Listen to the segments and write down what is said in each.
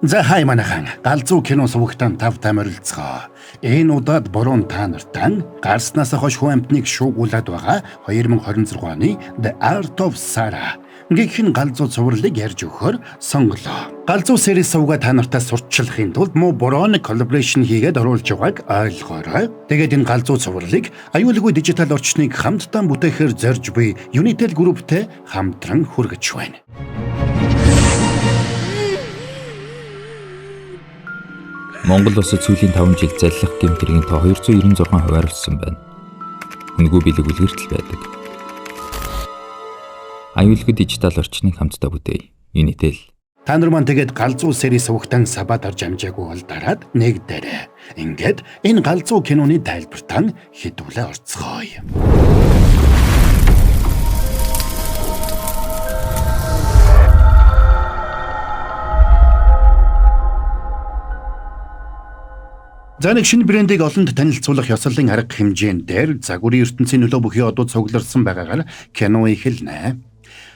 За хай манайхан галзуу кино сувагтан тав тамиралцгаа. Энэ удаад борон та нартай гарснаас хойш хүн амтныг шуугуулад байгаа 2026 оны The Art of Sarah гэх галзуу цувралыг ярьж өгөхөөр сонголоо. Галзуу сериэс сувгаа та нартай сурталчлахын тулд муу борон коллаборашн хийгээд оруулж байгааг ойлгоорой. Тэгээд энэ галзуу цувралыг аюулгүй дижитал орчныг хамтдаа бүтээхээр зорж буй Unitel Group-тэй хамтран хүргэж байна. Монгол улсад сүүлийн 5 жил заллах гэмт хэргийн тоо 296 хувиар өссөн байна. Үнэгүй бэлэг үлгэртэл байдаг. Аюулгүй дижитал орчныг хамтдаа бүтээе. Unitel. Та нар маань тэгээд галзуу сериэс сувагтан сабад орж амжаагүй бол дараад нэгдээрэй. Ингээд энэ галзуу киноны тайлбартаа хэдүүлээ орцгооё. За нэг шинэ брендийг олонд танилцуулах ёслолын арга хэмжээнд дээр загварын ертөнцийн нөлөө бүхий одууд цугларсан байгаагаар кино эхэлнэ.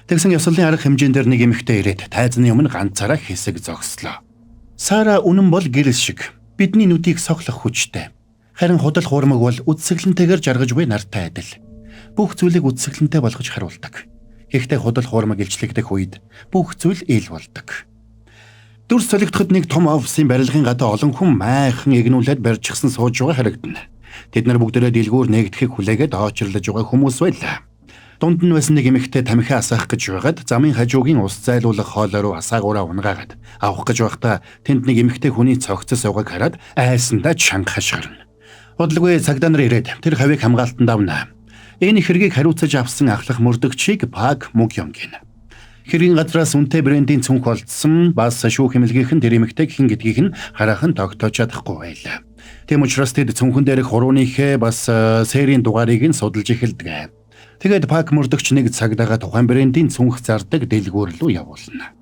Тэгсэн ёслолын арга хэмжээнд дээр нэг эмэгтэй ирээд тайзны өмнө ганцаараа хэсэг зогслоо. Сара үнэн бол гэрэл шиг бидний нүдийг сохлох хүчтэй. Харин худал хуурмаг бол үдсгэлэнтэйгээр жаргаж буй нартай адил. Бүх зүйлийг үдсгэлэнтэй болгож харуулдаг. Гэхдээ худал хуурмаг илчлэгдэх үед бүх зүйл ил болдог. Дүрс солигдоход нэг том офисын барилгын гадаа олон хүн майхан игнүүлээд барьчихсан сууж байгаа харагдана. Тэд нар бүгдээрээ дэлгүүр нэгдэхийг хүлээгээд очрлож байгаа хүмүүс байлаа. Дунд нь байсан нэг эмэгтэй тамхи асаах гэж байгаад замын хажуугийн ус зайлуулах хоолой руу асаагаараа унгаагаад авах гэж байхдаа тэнд нэг эмэгтэй хүний цогцос явгааг хараад айсандаа чанга хашгирна. Бодлогоо цагдаа нар ирээд тэр хавийг хамгаалтанд авна. Энэ хэргийг хариуцаж авсан ахлах мөрдөгчийг Пак Мукёнг гэнэ. Хэргийн газраас үнэтэй брендийн цүнх олдсон бас шүүх хэмэлгийнхэн тэр эмэгтэйг хэн гэдгийг нь хараахан тогтоож чадахгүй байлаа. Тэм учраас тэд цүнхэн дээрх хурууныхээ бас серийн дугаарыг нь судалж эхэлдэг. Тэгээд Пак мөрдөгч нэг цагдаагаа тухайн брендийн цүнх зардаг дэлгүүр рүү явуулна.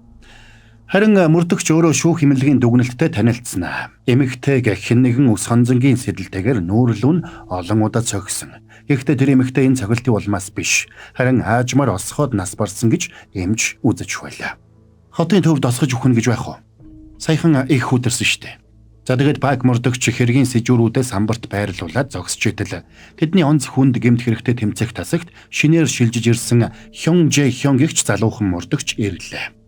Харин мөрдөгч өөрөө шүүх хэмэлгийн дүгнэлттэй танилцсанаа. Эмэгтэй гэх нэгэн ус хонзонгийн сэдэлтэйгээр нүүрлүүн олон удаа цогсон. Гэхдээ тэр эмэгтэй энэ цогцолтын улмаас биш, харин аажмаар осхоод нас барсан гэж эмж үзэж байлаа. Хотын төвд осгож өгнө гэж байх уу? Саяхан их хүдэрсэн штэ. За тэгээд Пак мөрдөгч хэргийн сэжүүрүүдээс самбарт байрлуулад зогсож итэл тэдний онц хүнд гэмт хэрэгтэй тэмцэх тасагт шинээр шилжиж ирсэн Хён Жэ Хён гэгч залуухан мөрдөгч ирлээ.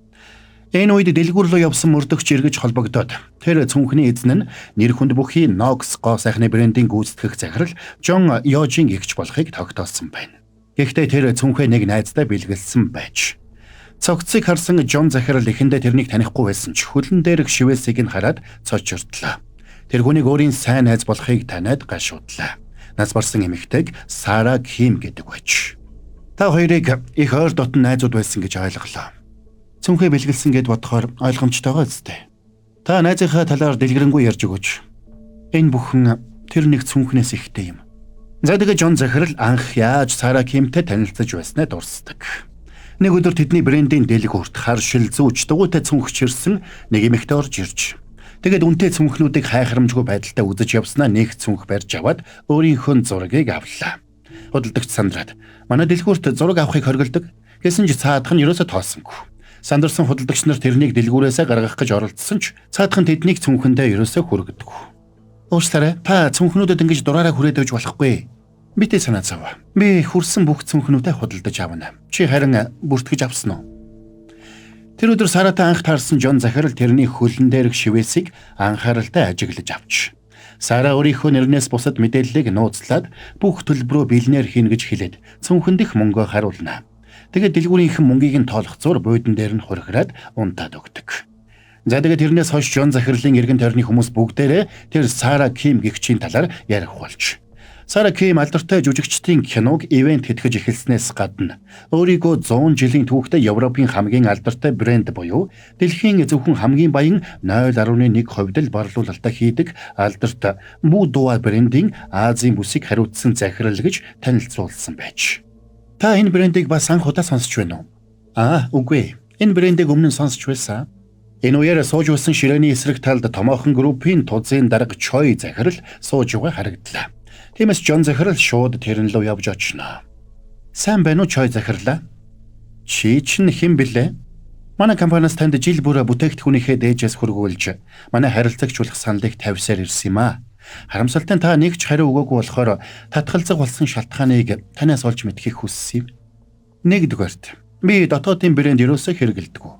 Энэ үед дэлгүүр рүү явсан мөрдөгч эргэж холбогдоод тэр цүнхний эзэн нь нэр хүнд бүхий Nox гоо сайхны брендийн гүйцэтгэх захирал Жон Ёжин гэгч болохыг тогтоосон байна. Гэхдээ тэр цүнхээ нэг найздаа бэлгэлсэн байж. Цогцыг харсан Жон захирал эхэндээ тэрнийг танихгүй байсан ч хөлн дээрх шивээсийг нь хараад цочордлоо. Тэр хүнийг өөрийн сайн найз болохыг таниад гашуудлаа. Нас барсан эмэгтэйг Сара Ким гэдэг байж. Та хоёрыг их ойр дотн найзууд байсан гэж ойлголоо. Цүнхээ бэлгэлсэн гэд бодохоор ойлгомжтойгоо зүтэй. Та найзынхаа талаар дэлгэрэнгүй ярьж өгөөч. Энэ бүхэн тэр нэг цүнхнээс ихтэй юм. За тэгээ Жон захирал анх яаж Сара Кимтэй танилцаж байснаа дурсдаг. Нэг өдөр тэдний брендийн дэлгүүрт хар шил зүүч дугуйтай цүнхч ирсэн нэг эмэгтэй орж ирж. Тэгээд үнэтэй цүнхнүүдийг хайхрамжгүй байдалтай үзэж явснаа нэг цүнх барьж аваад өөрийнхөө зургийг авлаа. Хөдөлгөгч сандраад манай дэлгүүрт зураг авахыг хоригддог гэсэн ч цаадах нь ерөөсө тоосонгүй. Сандарсан худалдагч нар тэрнийг дэлгүүрээсээ гаргах гэж оролдсон ч цаадхан тэднийг цүнхэндээ ерөөсөө хүргэдэг. Уучлаарай, та цүнхнүүдэд ингэж дураараа хүрээд өгч болохгүй. Битээ санаа зов. Би хүрсэн бүх цүнхнүүдээ худалдаж авна. Чи харин бүртгэж авсан уу? Тэр өдөр Саратай анх таарсан Жон захирал тэрний хөлн дээрх шивээсийг анхааралтай ажиглаж авч. Сара өөрийнхөө нэрнээс бусад мэдээллийг нууцлаад бүх төлбөрөө бэлнээр хийнэ гэж хэлээд цүнхэнд их мөнгө харуулна. Тэгээд дэлгүүрийнхэн мөнгийг нь тоолох зур буудан дээр нь хурхираад унтаад өгдөг. За тэгээд тэрнээс хойш Жон захирлын эргэн тойрны хүмүүс бүгдээрээ тэр Сара Ким гэгчийн талаар ярих болж. Сара Ким алдартай жүжигчдийн киног ивент хийтгэж эхэлснээс гадна өөрийгөө 100 жилийн түүхтэй Европын хамгийн алдартай брэнд буюу дэлхийн зөвхөн хамгийн баян 0.1% борлуулалтаа хийдэг алдарт Будуа брендийн Азийн бүсийг хариуцсан захирал гэж танилцуулсан байж. Та энэ брендийг бас анх удаа сонсч байна уу? Үгүй. Энэ брендийг өмнө нь сонсч байсан. Энэ үеэр сууж байсан ширээний эсрэг талд томоохон группийн тузын дарга Чой захирал сууж байгаа харагдлаа. Тиймээс Жон захирал шууд тэрэн лөө явж очно. Сайн байна уу Чой захирлаа? Чи чинь хэн блэ? Манай компаниас танд жил бүр бүтээгдэхүүнийхээ дээжээс хөргүүлж манай харилцагч болох саналыг тавьсаар ирсэн юм аа. Харамсалтай нь та нэг ч хариу өгөөгүй болохоор татгалзах болсон шалтгааныг танаас олж мэдхийг хүссэн юм. Нэгдүгээрт би дотоодын брэнд ерөөсөө хэрэгэлдэггүй.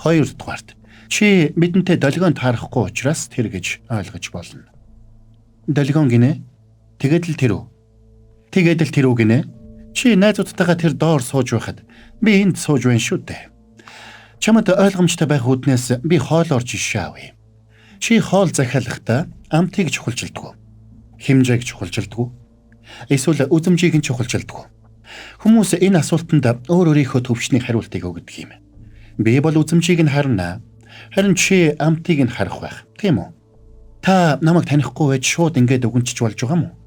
Хоёрдугаарт чи бидэнтэй долгионд харахгүй учраас тэр гэж ойлгож болно. Долгион гинэ? Тэгээд л тэр үү? Тэгээд л тэр үү гинэ? Чи найзуудтайгаа тэр доор сууж байхад би энд сууж байна шүү дээ. Чамд ойлгомжтой байх үүднээс би хоолоор жишээ авъя. Чи хоол захиалахдаа амтыг чухалчилдаг. Хэмжээг чухалчилдаг. Эсвэл үзмжийг нь чухалчилдаг. Хүмүүс энэ асуултанд өөр өөрийнхөө төвчний хариултыг өгдөг юм. Би бол үзмжийг нь харна. Харин чи амтыг нь харах байх. Тийм үү? Та намайг танихгүй байж шууд ингэж өгөнчж болж байгаа юм уу?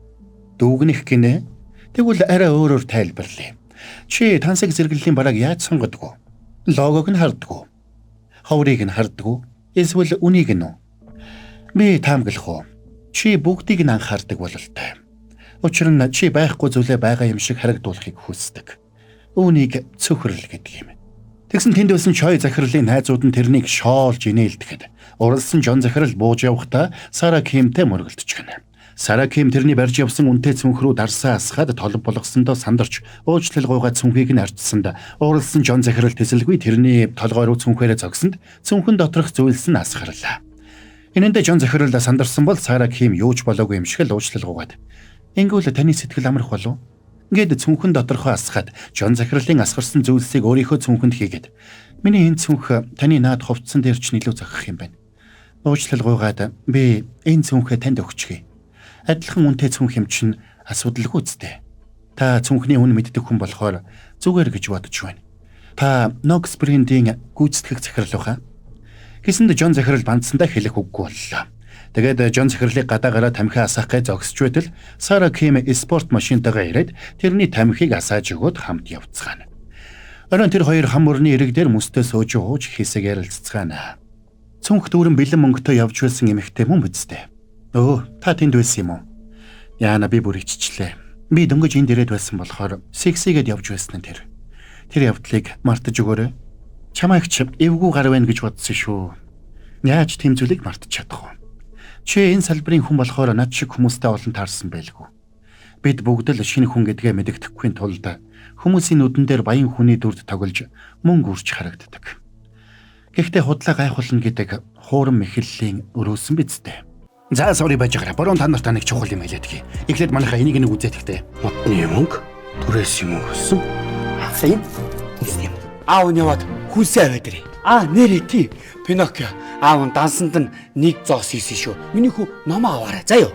Дүгнэх гинэ? Тэгвэл арай өөрөөр тайлбарлая. Чи тансаг зэрэглэлийн бараг яаж сонгодог вэ? Логог нь хардаг уу? Ховрыг нь хардаг уу? Эсвэл үнийг нь үү? Би таамаглах уу? Чи бүгдийг нь анхаардаг бололтой. Учир нь чи байхгүй зүйлээ байгаа юм шиг харагдуулахыг хүсдэг. Үүнийг цөхрөл гэдэг юм. Тэгсэн тэнд байсан чой захирлын найзууд нь тэрнийг шоолж инээлдэхэд уралсан Жон захирал бууж явахдаа Сара Кимтэй мөргөлдөж гэнэ. Сара Ким тэрний барьж явсан үнэтэй цүнх рүү дарсаа асгаад толб болгосондоо сандарч уучлал гуйгаад цүнхийг нь арчсанд уралсан Жон захирал тэсэлгүй тэрний толгой руу цүнхээрээ зогсонд цүнхэн доторх зүйлс нь асгарлаа. Энэндээ Жон захирал сандарсан бол Сара Ким юуж болоогүй юм шиг л уучлал гуйгаад "Ингүүл таны сэтгэл амрах болов?" Ингээд цүнхэн доторхоо асгаад Жон захирлын асгарсан зүйлсийг өөрийнхөө цүнхэнд хийгээд "Миний энэ цүнх таны наад хувцсан дээр ч нэлээд зохих юм байна. Уучлал гуйгаад би энэ цүнхээ танд өгчихье. Адилхан үнэтэй цүнх юм чинь асуудалгүй үстэй. Та цүнхний үн мэддэг хүн болохоор зүгээр гэж бодож байна. Та Nox брендийн гүйцэтгэх захирал баха." Гэсэнд Жон захирал бандсандаа хэлэх үггүй боллоо. Тэгээд Жон захирлыг гадаагаараа тамхи асаах гэж зогсож байтал Сара Ким спорт машинтайгаа ирээд тэрний тамхиг асааж өгөөд хамт явцгаана. Орон тэр хоёр хам мөрний ирэг дээр мөстөө сууж ууж хэсэг ярилццгаана. Цүнх дүүрэн бэлэн мөнгөтэй явж байсан эмэгтэй мөн бидтэй. "Өө, та тэнд байсан юм уу?" "Яана би бүр иччлээ. Би дөнгөж энд ирээд байсан болохоор сексигээд явж байсан нь тэр. Тэр явдлыг мартаж өгөөрэй. Чамайг ч эвгүй гар байна гэж бодсон шүү. Яаж тийм зүйлийг мартаж чадах вэ? Чи энэ салбарын хүн болохоор над шиг хүмүүстэй олон таарсан байлгүй. Бид бүгд л шинэ хүн гэдгээ мэддэхгүй тулд хүмүүсийн нүдэн дээр баян хүний дүрд тоглож мөнгө үрж харагддаг. Гэхдээ худлаа гайхуулна гэдэг хуурам мэхэллийн өрөөсөн бидтэй. За sorry байж байгаа. Борон та нарт нэг чухал юм хэлээдгий. Эхлээд манайхаа энийг нэг үзээд ихтэй. Модны мөнгө түрээс юм өгсөн. Сайн. Үсэм. Аав нь яваад хүнсээ аваад ирээ. Нэрээ тий. Пиноккио. Аав нь дансанд нь нэг зоос хийсэн шүү. Миний хүү номоо аваарай. За юу.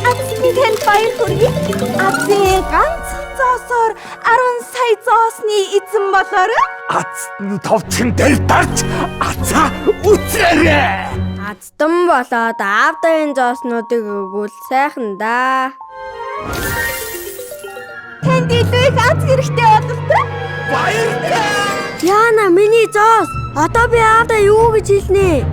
Атсны танд баяр хүргэе. Атсын ганцхан зоосоор 10 сая зоосны эзэн болоорой. Атсны товчхон дээр дарж ацаа үцээрээ. Аздан болоод аавдаа энэ зооснуудыг өгвөл сайхан да. Танд илүү их аз хэрэгтэй бололтой. Баярлалаа. Яна миний зоос. Одоо би аавдаа юу гэж хэлнэ?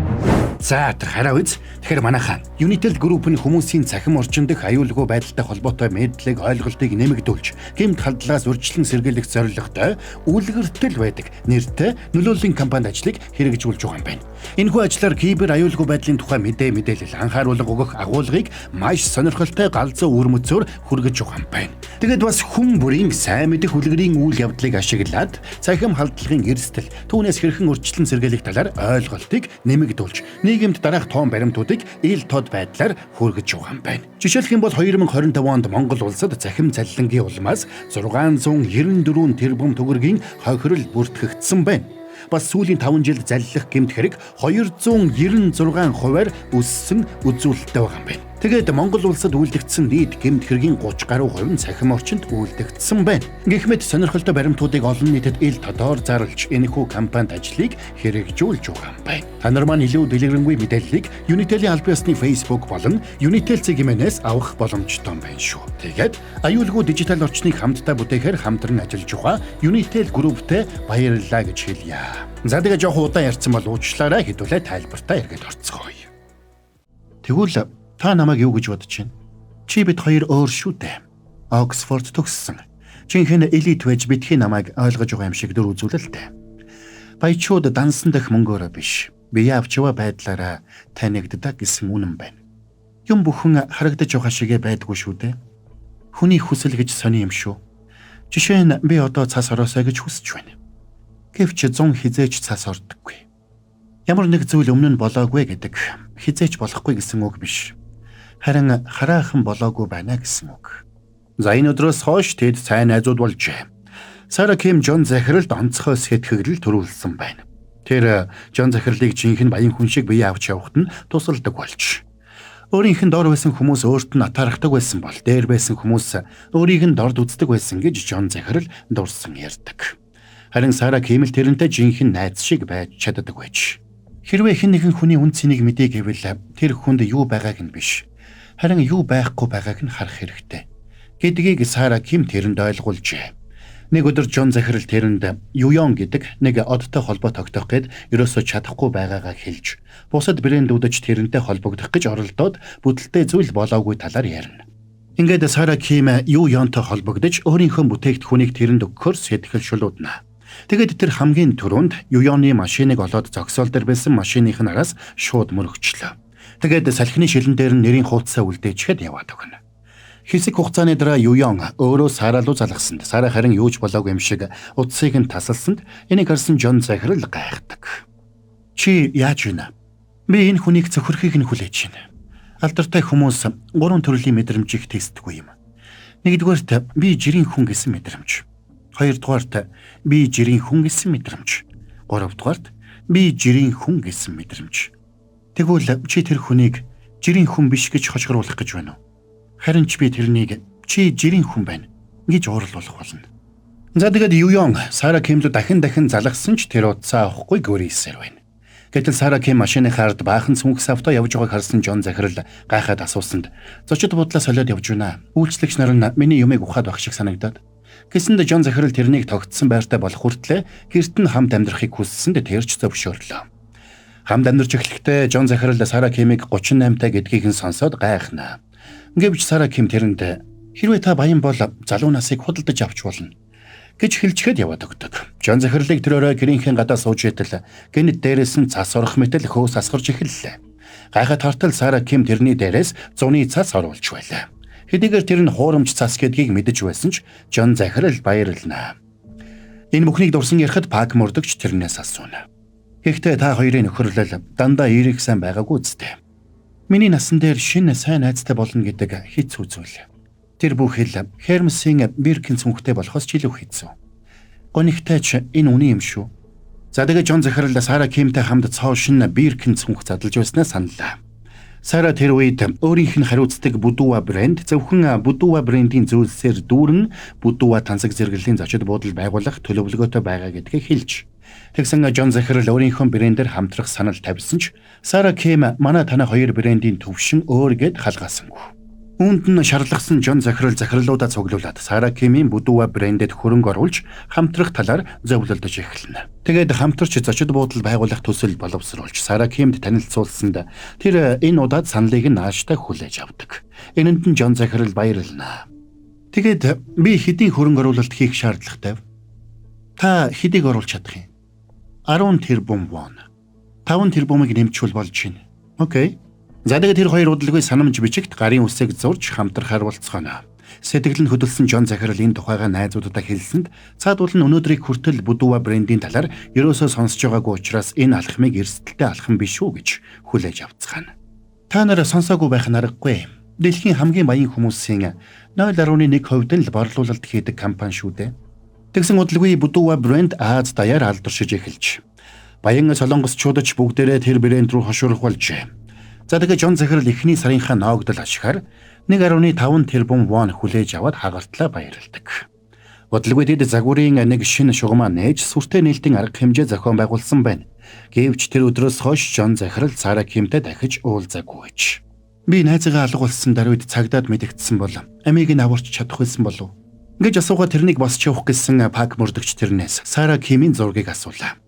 За хараа үз. Тэгэхээр манайхаа Unitel Group нь хүмүүсийн цахим орчин дэх аюулгүй байдалтай холбоотой мэдлэг ойлголтыг нэмэгдүүлж, гэмт халдлагаас урьдчилан сэргийлэх зорилготой үлгэртэл байдаг нэртэй нөлөөллийн компанид ажлыг хэрэгжүүлж байгаа юм байна. Энэхүү ажлаар кибер аюулгүй байдлын тухай мэдээлэл анхааруулга өгөх агуулгыг маш сонирхолтой галзуу үр мөцөөр хүргэж байгаа юм байна. Тэгэд бас хүн бүрийн сайн мэдэх үлгэрийн үйл явдлыг ашиглаад цахим халдлагын эрсдэл түүнээс хэрхэн урьдчилан сэргийлэх талаар ойлголтыг нэмэгдүүлж, нийгэмд дараах тоон баримтуудыг ил тод байдлаар хүргэж байгаа юм байна. Жишээлх юм бол 2025 онд Монгол улсад захим цалингийн улмаас 694 тэрбум төгрөгийн хохирол бүртгэгдсэн байна. Бас сүүлийн 5 жилд заллах гэмт хэрэг 296%-аар өссөн үзүүлэлттэй байгаа юм байна. Тэгээд Монгол улсад үйлдэгдсэн нийт гэмт хэргийн 30 гаруй хувь нь цахим орчинд үйлдэгдсэн байна. Гэхдээ сонирхолтой баримтуудыг олон нийтэд ил тодор зарлж энэхүү компанид ажлыг хэрэгжүүлж байгаа юм байна. Та нар маань илүү дэлгэрэнгүй мэдээллийг Unitel-ийн аль биесны Facebook болон Unitel цэгмээс авах боломжтой байна шүү. Тэгээд аюулгүй дижитал орчныг хамтдаа бүтээхээр хамтран ажиллаж байгаа Unitel Group-тэй баярлалаа гэж хэлье. За тэгээ жоох удаан ярьсан бол уучлаарай, хэдүүлээ тайлбартаа эргээд орцгоё. Тэгвэл та намайг юу гэж бодож байна? Чи бид хоёр өөр шүү дээ. Оксфорд төгссөн. Жинхэнэ элит байж бидхийн намайг ойлгож байгаа юм шиг дүр үзүүлэлтэй. Баячууд дансан дэх мөнгөөрөө биш, бие авчива байдлаараа танигддаг гэсэн үнэн байна. Юм бүхэн харагдаж байгаа шигэ байдгүй шүү дээ. Хүний хүсэл гэж сони юм шүү. Жишээ нь би одоо цас ороосоо гэж хүсэж байна. Гэвч 100 хизээч цас ордоггүй. Ямар нэг зүйл өмнө нь болоогүй гэдэг хизээч болохгүй гэсэн үг биш. Харин хараахан болоогүй байна гэсэн үг. За энэ өдрөөс хойш тэд сайн найзууд болжээ. Сара Ким Жон захиралд онцгой сэтгэгдэл төрүүлсэн байна. Тэр Жон захирлыг жинхэнэ баян хүн шиг бие авч явахад нь тусалдаг болж. Өөрийнх нь дор байсан хүмүүс өөрт нь атаархдаг байсан бол дээр байсан хүмүүс өөрийг нь дорд үздэг байсан гэж Жон захирал дурсан ярьдаг. Харин Сара Ким л тэрнтэй жинхэнэ найз шиг байж чаддаг байж. Хэрвээ хэн нэгэн хүний үн цэнийг мэдээ гэвэл тэр хүнд юу байгааг нь биш, харин юу байхгүй байгааг нь харах хэрэгтэй гэдгийг Сара Ким тэрэнд ойлгуулжээ. Нэг өдөр Жон захирал тэрэнд Юён гэдэг нэг одтой холбоо тогтоох гээд ерөөсөө чадахгүй байгаагаа хэлж, бусад брэндүүдэж тэрнтэй холбогдох гэж оролдоод бүтэлтэй зүйл болоогүй талаар ярина. Ингээд Сара Ким Юёнтой холбогдож өөрийнхөө бүтээгдэхүүнийг тэрэнд өгөхөөр сэтгэл шулуудна. Тэгээд тэр хамгийн түрүүнд Юёны машиныг олоод зогсоол дээр байсан машиных нь араас шууд мөрөгчлөө. Тэгээд салхины шилэн дээр нь нэрийн хуудасаа үлдээчихэд яваад өгнө. Хэсэг хугацааны дараа Юён өөрөө Сара руу залгасанд Сара харин юуж болоогүй юм шиг утсыг нь тасалсанд энийг харсан Жон захирал гайхдаг. Чи яаж байна? Би энэ хүнийг цөхөрхийг нь хүлээж байна. Алдартай хүмүүс 3 төрлийн мэдрэмжийг тестдэггүй юм. Нэгдүгээрт би жирийн хүн гэсэн мэдрэмж. Хоёрдугаарт би жирийн хүн гэсэн мэдрэмж. Гуравдугаарт би жирийн хүн гэсэн мэдрэмж. Тэгвэл чи тэр хүнийг жирийн хүн биш гэж хошгируулах гэж байна уу? Харин ч би тэрнийг чи жирийн хүн байна гэж уурлуулах болно. За тэгээд Юён Сара Кимд дахин залгасан ч тэр утсаа авахгүй гөрийсээр байна. Гэтэл Сара Ким машины хард баахан цүнхс авто явж байгааг харсан Жон захирал гайхаад асуусанд зочид буудлаа солиод явж байна. Үйлчлэгч нар нь миний юмыг ухаад байх шиг санагдаад. Гэсэнд Жон захирал тэрнийг тогтсон байртай болох хүртлээр гэрт нь хамт амьдрахыг хүссэнд тэрч зөвшөөрлөө. Хамт амьдарч эхлэхдээ Жон захирал Сара Кимийг 38-тай гэдгийг нь сонсоод гайхнаа. Гэвч Сара Ким тэрэнд хэрвээ та баян бол залуу насыг худалдаж авч болно гэж хэлчихэд яваад өгдөг. Жон захирлыг тэр орой гэрийнхэн гадаа сууж итэл гэнэт дээрээс нь цас орох мэтэл хөөс асгарч эхэллээ. Гайхаад тартал Сара Ким тэрний дээрээс зуны цас оруулж байлаа. Хэдийгээр тэр нь хуурамч цас гэдгийг мэдэж байсан ч Жон захирал баярлнаа. Энэ бүхнийг дурсан ярихад Пак мөрдөгч тэрнээс асууна. Гэхдээ та хоёрын нөхөрлөл дандаа эерэг сайн байгаагүй үстэй. Миний насан дээр шинэ сайн найзтай болно гэдэг хэц үзвэл. Тэр бүхэл Хермсийн Биркин цүнхтэй болохоос ч илүү хэцүү. Гонигтай ч энэ үний юм шүү. За тэгээд Жон захирал Сара Кимтэй хамт цоошин Биркин цүнх задлж байснаа саналаа. Сара тэр үед өөрийнх нь хариуцдаг Будуа брэнд зөвхөн Будуа брэндийн зүйлсээр дүүрэн Будуа тансаг зэрэглэлийн зочид буудал байгуулах төлөвлөгөөтэй байгаа гэдгийг хэлж. Тэгсэн Жон захирал өөрийнхөө брэндээр хамтрах санал тавьсан ч Сара Ким манай танай хоёр брэндийн төвшин өөр гэд халгаасангүй. Үүнд нь шаардлагасан Жон захирал захирлуудаа цуглуулад Сара Кимийн Будуа брэндэд хөрөнгө оруулж хамтрах талаар зөвлөлдөж эхэлнэ. Тэгээд хамтарч зочид буудал байгуулах төсөл боловсруулж Сара Кимд танилцуулсанд тэр энэ удаад саналыг нь нааштай хүлээж авдаг. Энэнд нь Жон захирал баярлнаа. Тэгээд би хэдийн хөрөнгө оруулалт хийх шаардлагатай? Та хэдийг оруулж чадах юм? 10 тэрбум вон. 5 тэрбумыг нэмчүүл болж байна. Окей. За тэгээд тэр хоёр удалгүй санамж бичигт гарын үсэг зурж хамтрахаар болцгоно. Сэтгэл нь хөдөлсөн Жон захирал энэ тухайга найзуудаа хэлсэнд цаадуул нь өнөөдрийг хүртэл Будуа брендийн талаар ерөөсөө сонсож байгаагүй учраас энэ алхмыг эрсдэлтэй алхам биш үү гэж хүлээж авцгаана. Та нараа сонсоогүй байх нь аргагүй. Дэлхийн хамгийн баян хүмүүсийн 0.1% нь л борлуулалт хийдэг компани шүү дээ. Тэгсэн удалгүй Будуа брэнд Аз даяар алдаршиж эхэлж. Баян солонгосчууд ч бүгдээрээ тэр брэнд рүү хошуурах болжээ. За тэгээд Жон захирал эхний сарынхаа ноогдол ашигаар 1.5 тэрбум вон хүлээж аваад хагартлаа баярладаг. Бодлогоо тэд загварын нэг шинэ шугамаа нээж сүртэй нээлтийн арга хэмжээ зохион байгуулсан байна. Гэвч тэр өдрөөс хойш Жон захирал Сара Кимтэй дахиж уулзаагүй гэж. Би найзгаа алга болсон даруйд цагдаад мэдэгдсэн бол амийг нь аварч чадах байсан болов. Гэж асуугаа тэрнийг босч явах гэсэн Пак мөрдөгч тэрнээс Сара Кимийн зургийг асуулаа.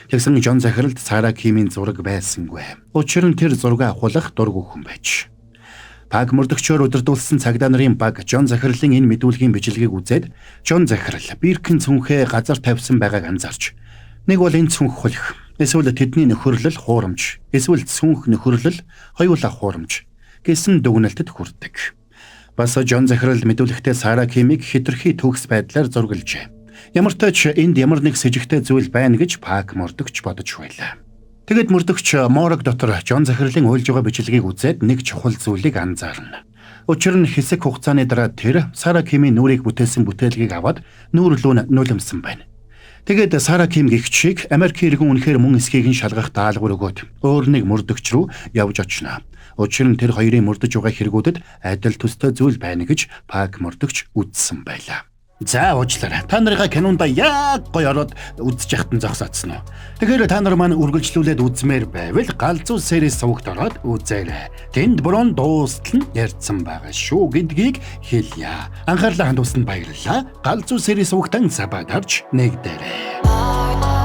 Тэгсэн Жон захиралд Сара Кимийн зураг байсангүй. Учир нь тэр зураг авахлах дургүй хүн байж. Пак мөрдөгчөөр удирдуулсан цагдаа нарын баг Жон захирлын энэ мэдүүлгийн бичлэгийг үзээд Жон захирал Биркин цүнхээ газар тавьсан байгааг анзаарч Нэг бол энэ цүнх хулих, эсвэл тэдний нөхөрлөл хуурамч, эсвэл цүнх нөхөрлөл хоёулаа хуурамч гэсэн дүгнэлтэд хүрдэг. Бас Жон захирал мэдүүлэхдээ Сара Кимийг хэтэрхий төгс байдлаар зургалжээ. Ямар ч тач энд ямар нэг сэжигтэй зүйл байна гэж Пак мордогч бодож байлаа. Тэгэд мордогч морог дотор Жон захирлын уйлж байгаа бичлэгийг үзээд нэг чухал зүйлийг анзаарна. Учир нь хэсэг хугацааны дараа тэр Сара Кимийн нүрийг бүтээсэн бүтээлгийг аваад нүүр рүү нулимсан байна. Тэгээд Сара Ким гэгчийг Америк иргэн үнэхээр мөн эсхийг нь шалгах даалгавар өгөөд өөр нэг мордогч руу явж очно. Учир нь тэр хоёрын мордож байгаа хэрэгүүдэд адил төстэй зүйл байна гэж Пак мордогч үзсэн байлаа. За уучлаарай. Та нарыг кинонда яг гоё ороод үзэж яхад нь зогсоодсон уу. Тэгэхээр та нар маань үргэлжлүүлээд үзмээр байвал галзуу series сувагт ороод үзээрэй. Тэнд бүрэн дуустал нь ярьсан байгаа шүү гэдгийг хэлье. Анхаарлаа хандуулсанд баярлалаа. Галзуу series сувагтан сабад харж нэгдээрэй.